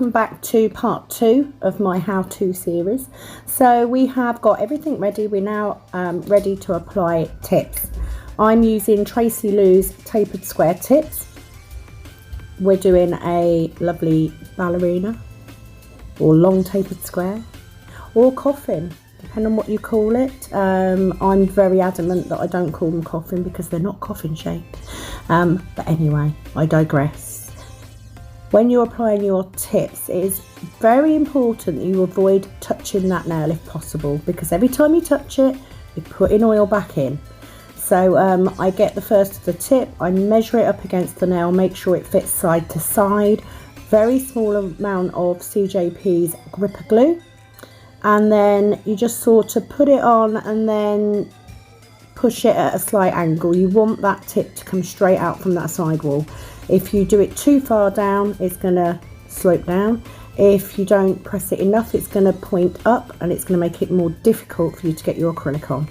welcome back to part 2 of my how-to series. So we have got everything ready. We're now ready to apply tips. I'm using Tracy Lou's tapered square tips. We're doing a lovely ballerina or long tapered square or coffin, depending on what you call it. I'm very adamant that I don't call them coffin because they're not coffin shaped. But anyway, I digress. When you're applying your tips, it is very important that you avoid touching that nail if possible, because every time you touch it, you're putting oil back in. So I get the first of the tip, I measure it up against the nail, make sure it fits side to side, very small amount of CJP's gripper glue, and then you just sort of put it on and then push it at a slight angle. You want that tip to come straight out from that sidewall. If you do it too far down, it's going to slope down. If you don't press it enough, it's going to point up and it's going to make it more difficult for you to get your acrylic on.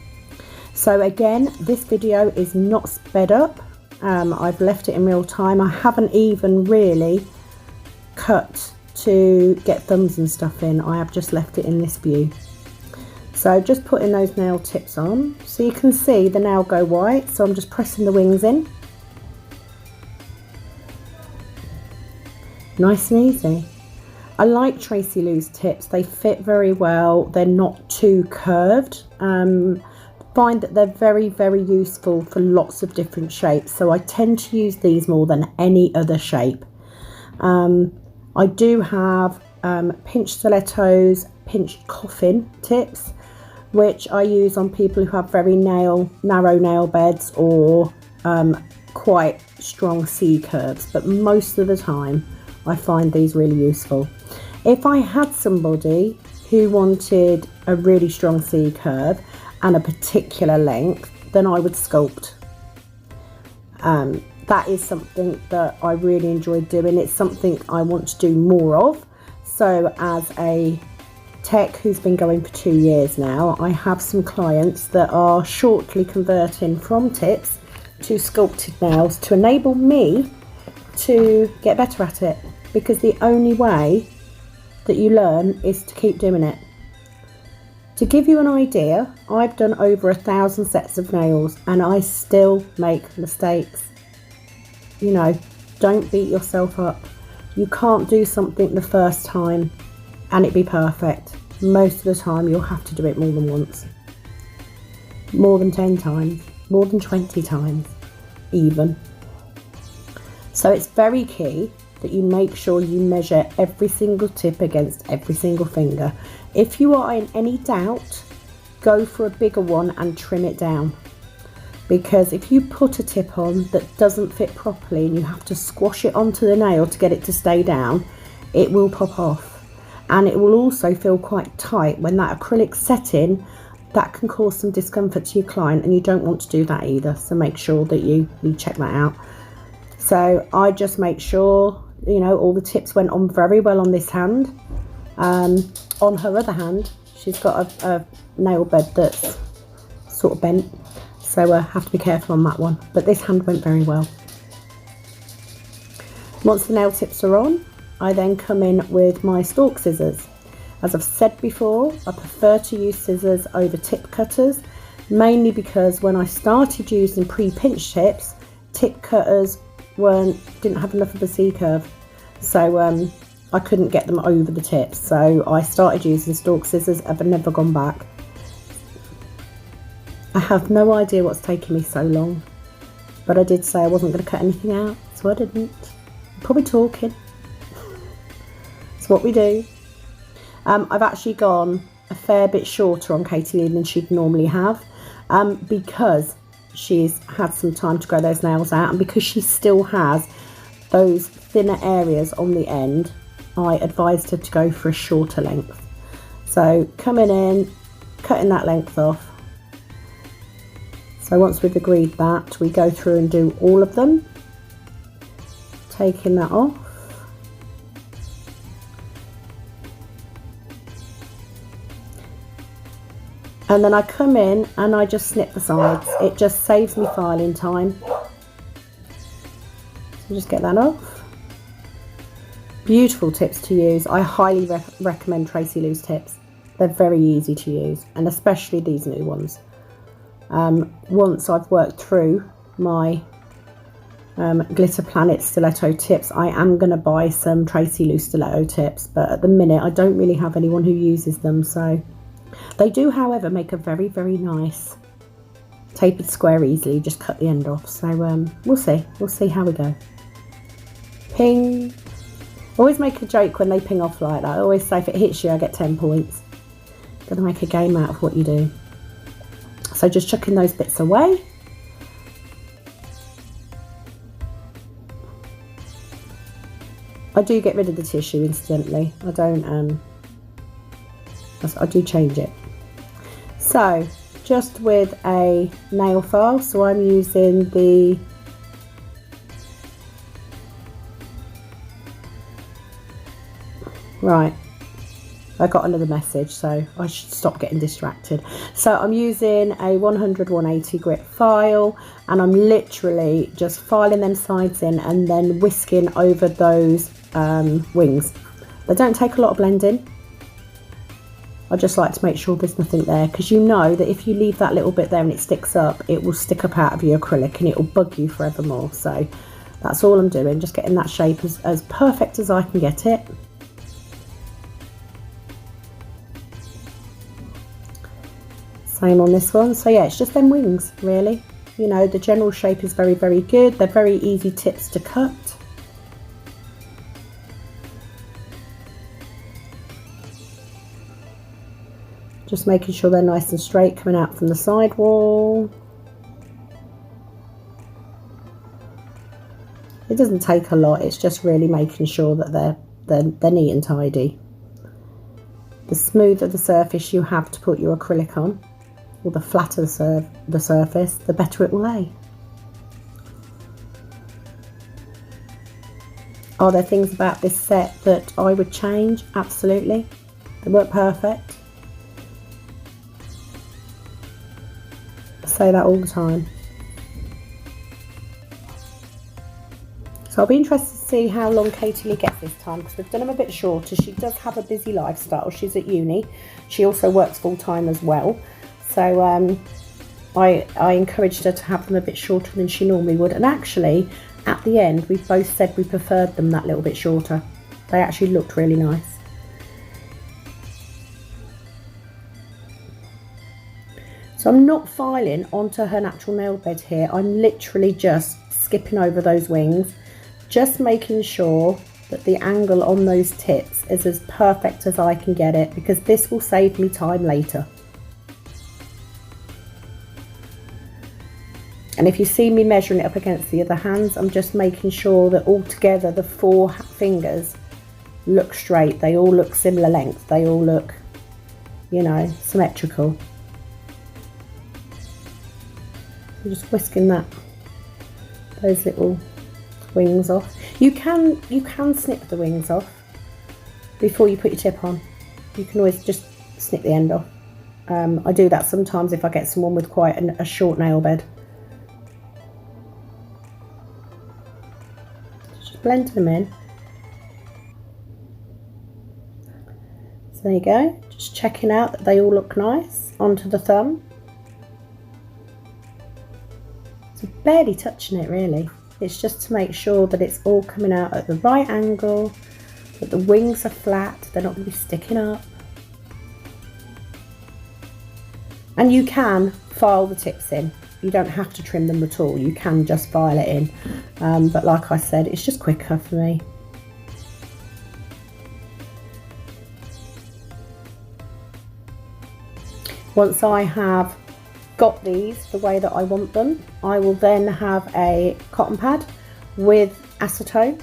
So again, this video is not sped up. I've left it in real time. I haven't even really cut to get thumbs and stuff in. I have just left it in this view. So just putting those nail tips on. So you can see the nail go white. So I'm just pressing the wings in. Nice and easy. I like Tracy Lou's tips. They fit very well. They're not too curved. Find that they're very, very useful for lots of different shapes. So I tend to use these more than any other shape. I do have pinched stilettos, pinched coffin tips, which I use on people who have very narrow nail beds or quite strong C curves. But most of the time, I find these really useful. If I had somebody who wanted a really strong C curve and a particular length, then I would sculpt. That is something that I really enjoy doing. It's something I want to do more of. So as a tech who's been going for 2 years now, I have some clients that are shortly converting from tips to sculpted nails to enable me to get better at it, because the only way that you learn is to keep doing it. To give you an idea, I've done over 1,000 sets of nails and I still make mistakes. You know, don't beat yourself up. You can't do something the first time and it be perfect. Most of the time you'll have to do it more than once, more than 10 times, more than 20 times even. So it's very key that you make sure you measure every single tip against every single finger. If you are in any doubt, go for a bigger one and trim it down. Because if you put a tip on that doesn't fit properly and you have to squash it onto the nail to get it to stay down, it will pop off. And it will also feel quite tight when that acrylic's set in. That can cause some discomfort to your client and you don't want to do that either. So make sure that you check that out. So I just make sure, you know, all the tips went on very well on this hand. On her other hand, she's got a nail bed that's sort of bent, so I have to be careful on that one. But this hand went very well. Once the nail tips are on, I then come in with my stalk scissors. As I've said before, I prefer to use scissors over tip cutters, mainly because when I started using pre-pinched tips, tip cutters didn't have enough of a C curve, so I couldn't get them over the tips. So I started using stalk scissors. I've never gone back. I have no idea what's taken me so long, but I did say I wasn't going to cut anything out, so I didn't. I'm probably talking. It's what we do. I've actually gone a fair bit shorter on Katie Lee than she'd normally have, because she's had some time to grow those nails out, and because she still has those thinner areas on the end, I advised her to go for a shorter length. So coming in, cutting that length off. So once we've agreed that, we go through and do all of them, taking that off. And then I come in and I just snip the sides. It just saves me filing time. So just get that off. Beautiful tips to use. I highly recommend Tracy Lou's tips. They're very easy to use, and especially these new ones. Once I've worked through my Glitter Planet stiletto tips, I am going to buy some Tracy Lou stiletto tips, but at the minute I don't really have anyone who uses them. So they do, however, make a very, very nice tapered square easily. Just cut the end off. So we'll see how we go. Ping. Always make a joke when they ping off like that. I always say if it hits you I get 10 points. Gotta make a game out of what you do. So just chucking those bits away. I do get rid of the tissue instantly. I don't I do change it. So just with a nail file, so I'm using the right, I got another message, so I should stop getting distracted. So I'm using a 100/180 grit file, and I'm literally just filing them sides in and then whisking over those wings. They don't take a lot of blending. I just like to make sure there's nothing there, because you know that if you leave that little bit there and it sticks up, it will stick up out of your acrylic and it will bug you forevermore. So that's all I'm doing, just getting that shape as perfect as I can get it. Same on this one. So yeah, it's just them wings really. You know, the general shape is very, very good. They're very easy tips to cut. Just making sure they're nice and straight coming out from the side wall. It doesn't take a lot, it's just really making sure that they're neat and tidy. The smoother the surface you have to put your acrylic on, or the flatter the surface, the better it will lay. Are there things about this set that I would change? Absolutely. They weren't perfect. I say that all the time. So I'll be interested to see how long Katie Lee gets this time, because we've done them a bit shorter. She does have a busy lifestyle. She's at uni. She also works full time as well. So I encouraged her to have them a bit shorter than she normally would. And actually, at the end, we both said we preferred them that little bit shorter. They actually looked really nice. So I'm not filing onto her natural nail bed here. I'm literally just skipping over those wings, just making sure that the angle on those tips is as perfect as I can get it, because this will save me time later. And if you see me measuring it up against the other hands, I'm just making sure that altogether the 4 fingers look straight. They all look similar length. They all look, you know, symmetrical. I'm just whisking those little wings off. You can snip the wings off before you put your tip on. You can always just snip the end off. I do that sometimes if I get someone with quite a short nail bed. Just blend them in. So there you go. Just checking out that they all look nice onto the thumb. So barely touching it really. It's just to make sure that it's all coming out at the right angle, that the wings are flat, they're not going to be sticking up. And you can file the tips in. You don't have to trim them at all. You can just file it in. But like I said, it's just quicker for me. Once I have got these the way that I want them, I will then have a cotton pad with acetone,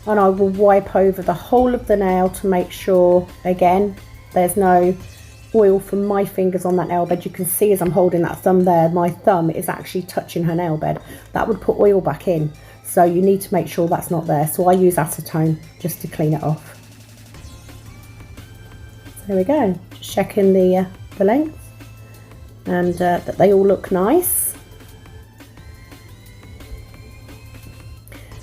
and I will wipe over the whole of the nail to make sure, again, there's no oil from my fingers on that nail bed. You can see as I'm holding that thumb there, my thumb is actually touching her nail bed. That would put oil back in, so you need to make sure that's not there. So I use acetone just to clean it off. So there we go, just checking the length, and that they all look nice.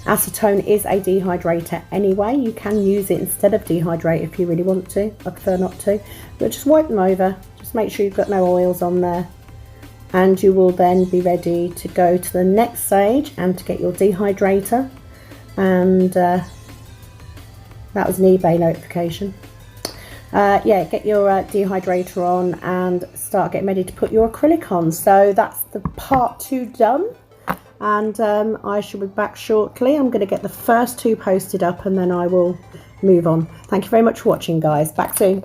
Acetone is a dehydrator anyway. You can use it instead of dehydrate if you really want to. I prefer not to, but just wipe them over. Just make sure you've got no oils on there, and you will then be ready to go to the next stage and to get your dehydrator. And that was an eBay notification. Yeah, get your dehydrator on and start getting ready to put your acrylic on. So that's the part 2 done, and I shall be back shortly. I'm going to get the first 2 posted up and then I will move on. Thank you very much for watching, guys. Back soon.